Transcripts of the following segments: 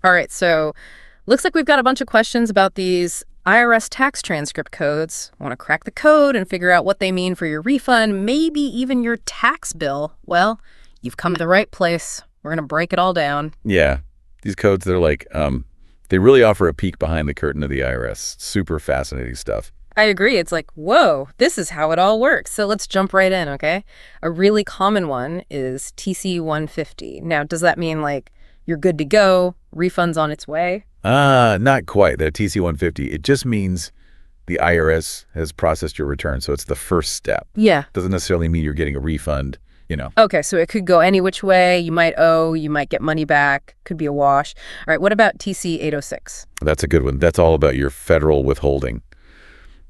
All right, so looks like we've got a bunch of questions about these IRS tax transcript codes. Want to crack the code and figure out what they mean for your refund, maybe even your tax bill. Well, you've come to the right place. We're going to break it all down. Yeah, these codes, they're like, they really offer a peek behind the curtain of the IRS. Super fascinating stuff. I agree. It's like, whoa, this is how it all works. So let's jump right in, okay? A really common one is TC 150. Now, does that mean like you're good to go, refund's on its way? Not quite. The TC 150, it just means the IRS has processed your return, so it's the first step. Yeah. Doesn't necessarily mean you're getting a refund, you know. Okay, so it could go any which way. You might owe, you might get money back, could be a wash. All right, what about TC 806? That's a good one. That's all about your federal withholding,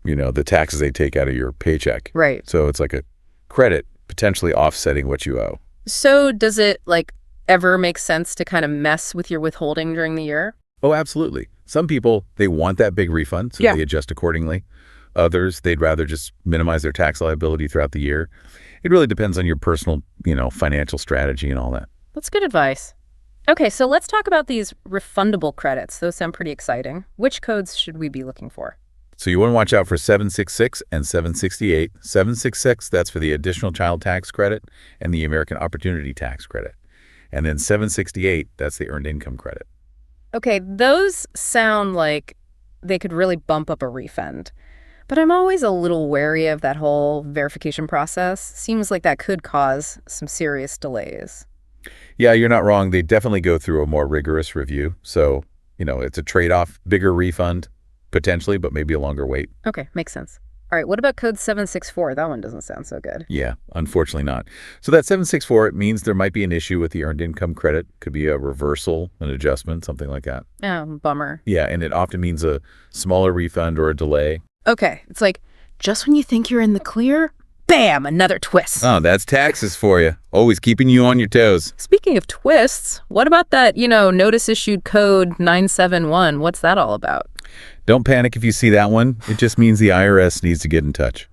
you know, the taxes they take out of your paycheck. Right. So it's like a credit potentially offsetting what you owe. So does it like ever make sense to kind of mess with your withholding during the year? Oh, absolutely. Some people, they want that big refund, so they adjust accordingly. Others, they'd rather just minimize their tax liability throughout the year. It really depends on your personal, financial strategy and all that. That's good advice. Okay, so let's talk about these refundable credits. Those sound pretty exciting. Which codes should we be looking for? So you want to watch out for 766 and 768. 766, that's for the additional child tax credit and the American Opportunity Tax Credit. And then 768, that's the earned income credit. Okay, those sound like they could really bump up a refund. But I'm always a little wary of that whole verification process. Seems like that could cause some serious delays. Yeah, you're not wrong. They definitely go through a more rigorous review. So, it's a trade-off, bigger refund, potentially, but maybe a longer wait. Okay, makes sense. All right, what about code 764? That one doesn't sound so good. Yeah, unfortunately not. So that 764, it means there might be an issue with the earned income credit. Could be a reversal, an adjustment, something like that. Oh, bummer. Yeah, and it often means a smaller refund or a delay. Okay, it's like just when you think you're in the clear, bam, another twist. Oh, that's taxes for you. Always keeping you on your toes. Speaking of twists, what about that, notice issued code 971? What's that all about? Don't panic if you see that one. It just means the IRS needs to get in touch.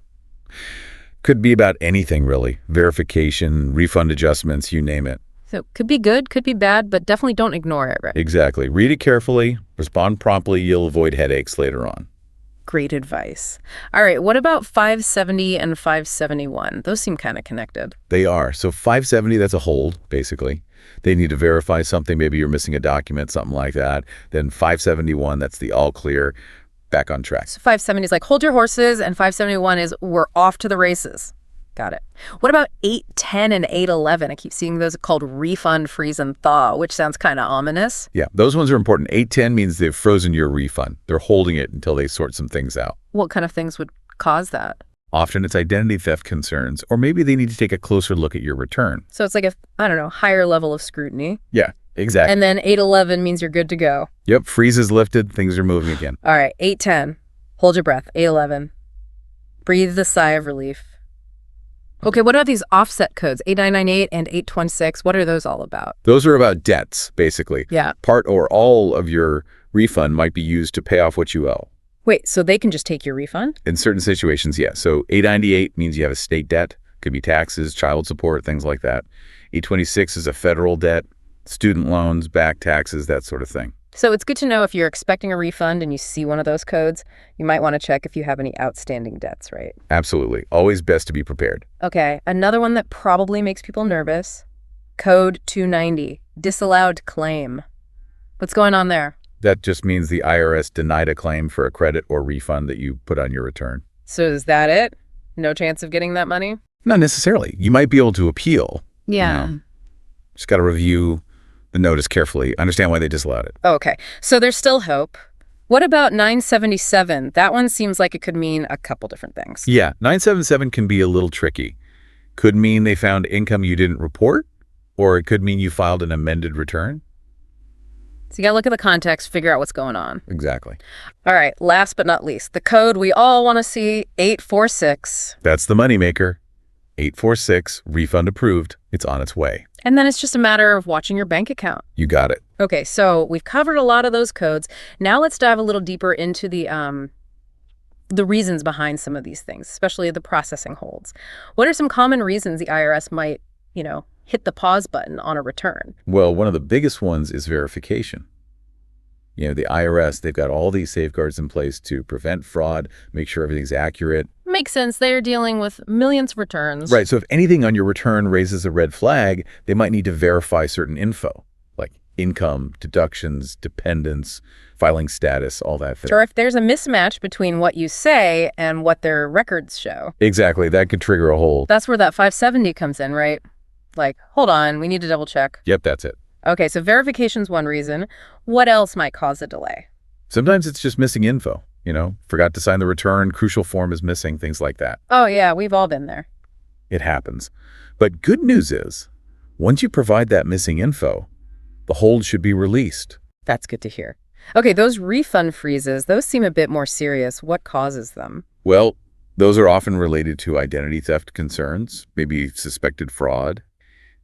Could be about anything, really. Verification, refund adjustments, you name it. So could be good, could be bad, but definitely don't ignore it, right? Exactly. Read it carefully, respond promptly, you'll avoid headaches later on. Great advice. All right, what about 570 and 571? Those seem kind of connected. They are. So 570, that's a hold, basically. They need to verify something. Maybe you're missing a document, something like that. Then 571, that's the all clear, back on track. So 570 is like, hold your horses, and 571 is, we're off to the races. Got it. What about 810 and 811? I keep seeing those called refund, freeze, and thaw, which sounds kind of ominous. Yeah, those ones are important. 810 means they've frozen your refund. They're holding it until they sort some things out. What kind of things would cause that? Often it's identity theft concerns, or maybe they need to take a closer look at your return. So it's like a, higher level of scrutiny. Yeah, exactly. And then 811 means you're good to go. Yep, freeze is lifted, things are moving again. All right, 810. Hold your breath. 811. Breathe the sigh of relief. Okay, what about these offset codes, 8998 and 826? What are those all about? Those are about debts, basically. Yeah. Part or all of your refund might be used to pay off what you owe. Wait, so they can just take your refund? In certain situations, yes. So 898 means you have a state debt. Could be taxes, child support, things like that. 826 is a federal debt, student loans, back taxes, that sort of thing. So it's good to know if you're expecting a refund and you see one of those codes, you might want to check if you have any outstanding debts, right? Absolutely. Always best to be prepared. Okay, another one that probably makes people nervous, code 290, disallowed claim. What's going on there? That just means the IRS denied a claim for a credit or refund that you put on your return. So is that it? No chance of getting that money? Not necessarily. You might be able to appeal. Yeah. Just got to review the notice carefully. Understand why they disallowed it. Okay, so there's still hope. What about 977? That one seems like it could mean a couple different things. Yeah, 977 can be a little tricky. Could mean they found income you didn't report, or it could mean you filed an amended return. So you gotta look at the context, figure out what's going on. Exactly. All right, last but not least, the code we all want to see, 846. That's the moneymaker. 846, refund approved. It's on its way. And then it's just a matter of watching your bank account. You got it. Okay, so we've covered a lot of those codes. Now let's dive a little deeper into the reasons behind some of these things, especially the processing holds. What are some common reasons the IRS might, hit the pause button on a return? Well, one of the biggest ones is verification. The IRS, they've got all these safeguards in place to prevent fraud, make sure everything's accurate. Makes sense. They're dealing with millions of returns. Right. So if anything on your return raises a red flag, they might need to verify certain info, like income, deductions, dependents, filing status, all that thing. Or if there's a mismatch between what you say and what their records show. Exactly. That could trigger a hold. That's where that 570 comes in, right? Like, hold on, we need to double check. Yep, that's it. Okay, so verification's one reason. What else might cause a delay? Sometimes it's just missing info. Forgot to sign the return, crucial form is missing, things like that. Oh, yeah, we've all been there. It happens. But good news is, once you provide that missing info, the hold should be released. That's good to hear. Okay, those refund freezes, those seem a bit more serious. What causes them? Well, those are often related to identity theft concerns, maybe suspected fraud.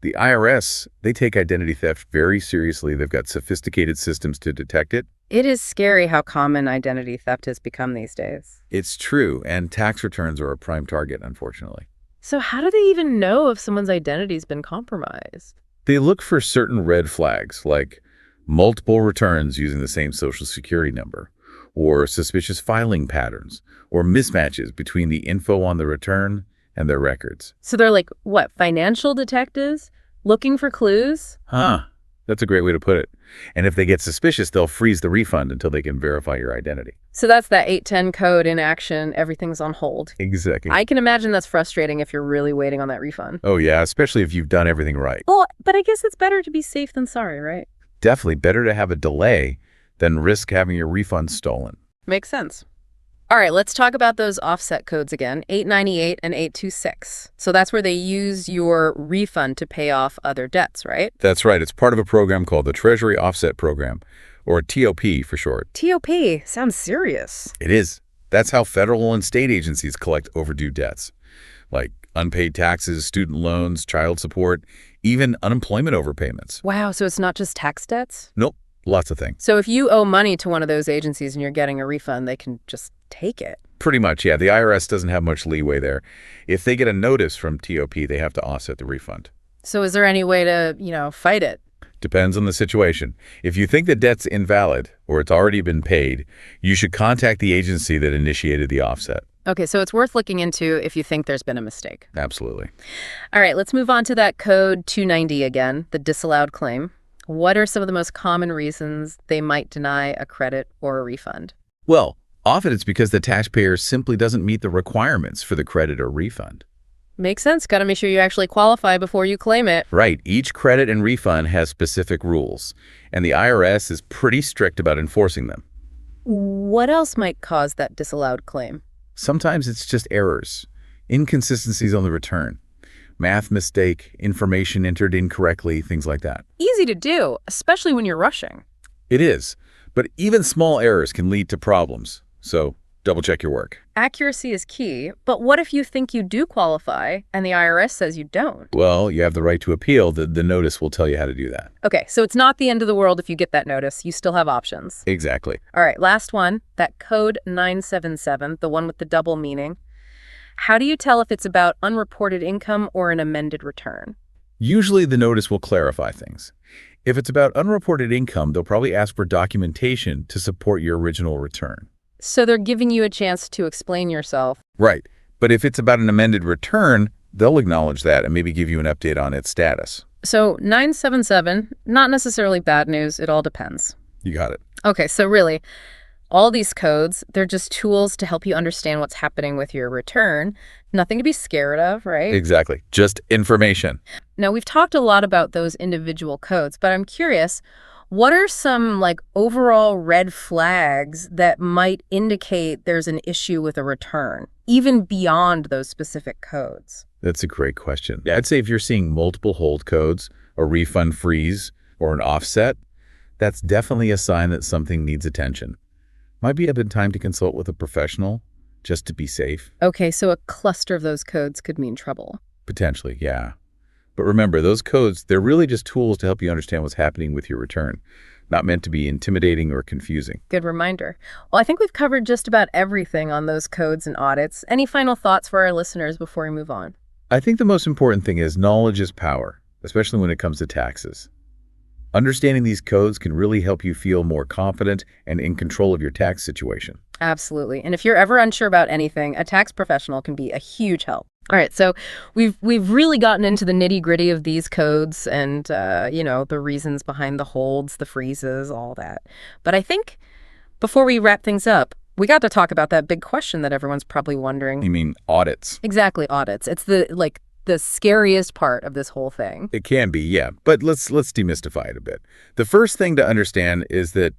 The IRS, they take identity theft very seriously. They've got sophisticated systems to detect it. It is scary how common identity theft has become these days. It's true, and tax returns are a prime target, unfortunately. So how do they even know if someone's identity's been compromised? They look for certain red flags, like multiple returns using the same Social Security number, or suspicious filing patterns, or mismatches between the info on the return and their records. So they're like, what, financial detectives? Looking for clues? Huh. That's a great way to put it. And if they get suspicious, they'll freeze the refund until they can verify your identity. So that's that 810 code in action. Everything's on hold. Exactly. I can imagine that's frustrating if you're really waiting on that refund. Oh, yeah, especially if you've done everything right. Well, but I guess it's better to be safe than sorry, right? Definitely better to have a delay than risk having your refund stolen. Makes sense. All right, let's talk about those offset codes again, 898 and 826. So that's where they use your refund to pay off other debts, right? That's right. It's part of a program called the Treasury Offset Program, or TOP for short. TOP sounds serious. It is. That's how federal and state agencies collect overdue debts, like unpaid taxes, student loans, child support, even unemployment overpayments. Wow, so it's not just tax debts? Nope, lots of things. So if you owe money to one of those agencies and you're getting a refund, they can just take it. Pretty much, yeah. The IRS doesn't have much leeway there. If they get a notice from TOP, they have to offset the refund. So is there any way to, fight it? Depends on the situation. If you think the debt's invalid or it's already been paid, you should contact the agency that initiated the offset. Okay, so it's worth looking into if you think there's been a mistake. Absolutely. All right, let's move on to that code 290 again, the disallowed claim. What are some of the most common reasons they might deny a credit or a refund? Well, often it's because the taxpayer simply doesn't meet the requirements for the credit or refund. Makes sense. Got to make sure you actually qualify before you claim it. Right. Each credit and refund has specific rules, and the IRS is pretty strict about enforcing them. What else might cause that disallowed claim? Sometimes it's just errors, inconsistencies on the return, math mistake, information entered incorrectly, things like that. Easy to do, especially when you're rushing. It is, but even small errors can lead to problems, so double check your work. Accuracy is key, but what if you think you do qualify and the IRS says you don't? Well, you have the right to appeal. The notice will tell you how to do that. Okay, so it's not the end of the world if you get that notice. You still have options. Exactly. All right, last one, that code 977, the one with the double meaning. How do you tell if it's about unreported income or an amended return? Usually the notice will clarify things. If it's about unreported income, they'll probably ask for documentation to support your original return. So they're giving you a chance to explain yourself. Right. But if it's about an amended return, they'll acknowledge that and maybe give you an update on its status. So 977, not necessarily bad news. It all depends. You got it. Okay, so really, all these codes, they're just tools to help you understand what's happening with your return. Nothing to be scared of, right? Exactly. Just information. Now, we've talked a lot about those individual codes, but I'm curious, what are some overall red flags that might indicate there's an issue with a return, even beyond those specific codes? That's a great question. I'd say if you're seeing multiple hold codes, a refund freeze, or an offset, that's definitely a sign that something needs attention. Might be a good time to consult with a professional just to be safe. Okay, so a cluster of those codes could mean trouble. Potentially, yeah. But remember, those codes, they're really just tools to help you understand what's happening with your return, not meant to be intimidating or confusing. Good reminder. Well, I think we've covered just about everything on those codes and audits. Any final thoughts for our listeners before we move on? I think the most important thing is knowledge is power, especially when it comes to taxes. Understanding these codes can really help you feel more confident and in control of your tax situation. Absolutely. And if you're ever unsure about anything, a tax professional can be a huge help. All right, so we've really gotten into the nitty-gritty of these codes and, the reasons behind the holds, the freezes, all that. But I think before we wrap things up, we got to talk about that big question that everyone's probably wondering. You mean audits? Exactly, audits. It's the scariest part of this whole thing. It can be, yeah. But let's demystify it a bit. The first thing to understand is that,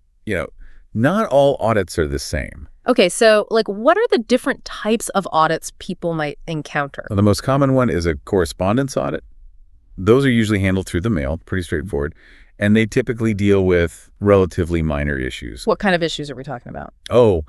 not all audits are the same. Okay, so what are the different types of audits people might encounter? Well, the most common one is a correspondence audit. Those are usually handled through the mail, pretty straightforward, and they typically deal with relatively minor issues. What kind of issues are we talking about? Oh,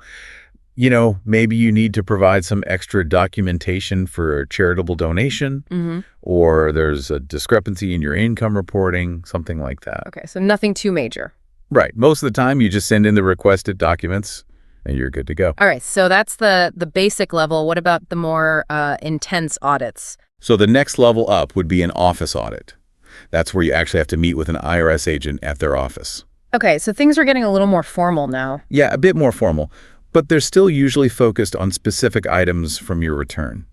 maybe you need to provide some extra documentation for a charitable donation, or there's a discrepancy in your income reporting, something like that. Okay, so nothing too major. Right. Most of the time, you just send in the requested documents, and you're good to go. All right, so that's the basic level. What about the more intense audits? So the next level up would be an office audit. That's where you actually have to meet with an IRS agent at their office. Okay, so things are getting a little more formal now. Yeah, a bit more formal, but they're still usually focused on specific items from your return.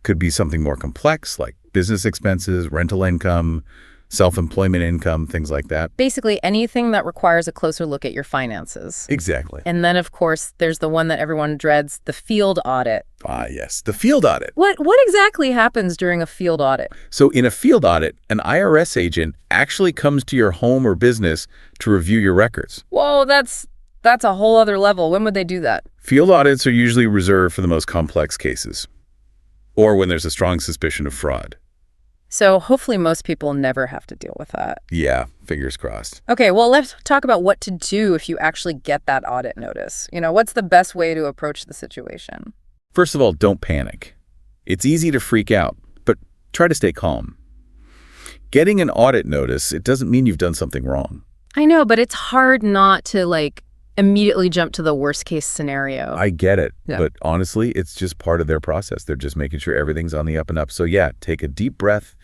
Could be something more complex, like business expenses, rental income, self-employment income, things like that. Basically anything that requires a closer look at your finances. Exactly. And then, of course, there's the one that everyone dreads, the field audit. Ah, yes, the field audit. What exactly happens during a field audit? So in a field audit, an IRS agent actually comes to your home or business to review your records. Whoa, that's a whole other level. When would they do that? Field audits are usually reserved for the most complex cases, or when there's a strong suspicion of fraud. So hopefully most people never have to deal with that. Yeah, fingers crossed. Okay, well, let's talk about what to do if you actually get that audit notice. What's the best way to approach the situation? First of all, don't panic. It's easy to freak out, but try to stay calm. Getting an audit notice, it doesn't mean you've done something wrong. I know, but it's hard not to, immediately jump to the worst case scenario. I get it, Yeah. But honestly, it's just part of their process. They're just making sure everything's on the up and up. So yeah, take a deep breath,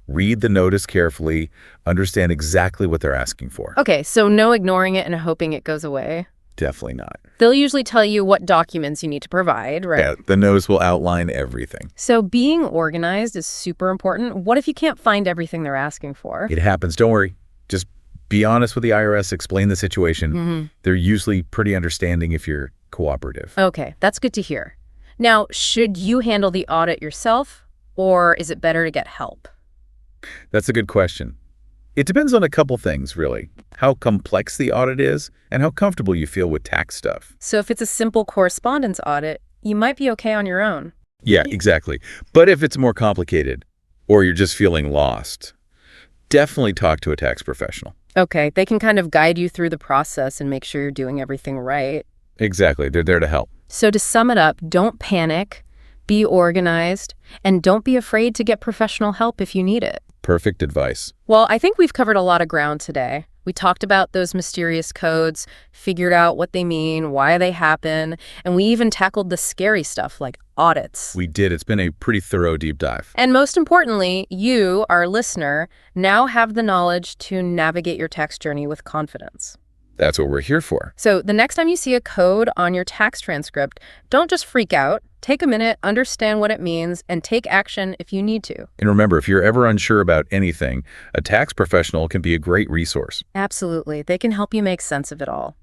read the notice carefully, understand exactly what they're asking for. Okay, so no ignoring it and hoping it goes away. Definitely not. They'll usually tell you what documents you need to provide, right? Yeah, the notice will outline everything. So being organized is super important. What if you can't find everything they're asking for? It happens. Don't worry. Just be honest with the IRS, explain the situation. They're usually pretty understanding if you're cooperative. Okay, that's good to hear. Now, should you handle the audit yourself, or is it better to get help? That's a good question. It depends on a couple things, really. How complex the audit is and how comfortable you feel with tax stuff. So if it's a simple correspondence audit, you might be okay on your own. Yeah, exactly. But if it's more complicated or you're just feeling lost, definitely talk to a tax professional. Okay, they can kind of guide you through the process and make sure you're doing everything right. Exactly. They're there to help. So to sum it up, don't panic, be organized, and don't be afraid to get professional help if you need it. Perfect advice. Well, I think we've covered a lot of ground today. We talked about those mysterious codes, figured out what they mean, why they happen, and we even tackled the scary stuff like audits. We did. It's been a pretty thorough deep dive. And most importantly, you, our listener, now have the knowledge to navigate your tax journey with confidence. That's what we're here for. So the next time you see a code on your tax transcript, don't just freak out. Take a minute, understand what it means, and take action if you need to. And remember, if you're ever unsure about anything, a tax professional can be a great resource. Absolutely. They can help you make sense of it all.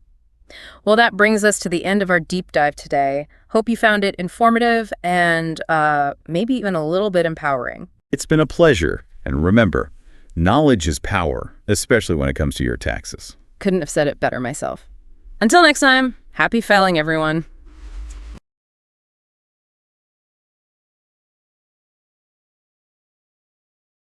Well, that brings us to the end of our deep dive today. Hope you found it informative and maybe even a little bit empowering. It's been a pleasure. And remember, knowledge is power, especially when it comes to your taxes. Couldn't have said it better myself. Until next time, happy filing, everyone.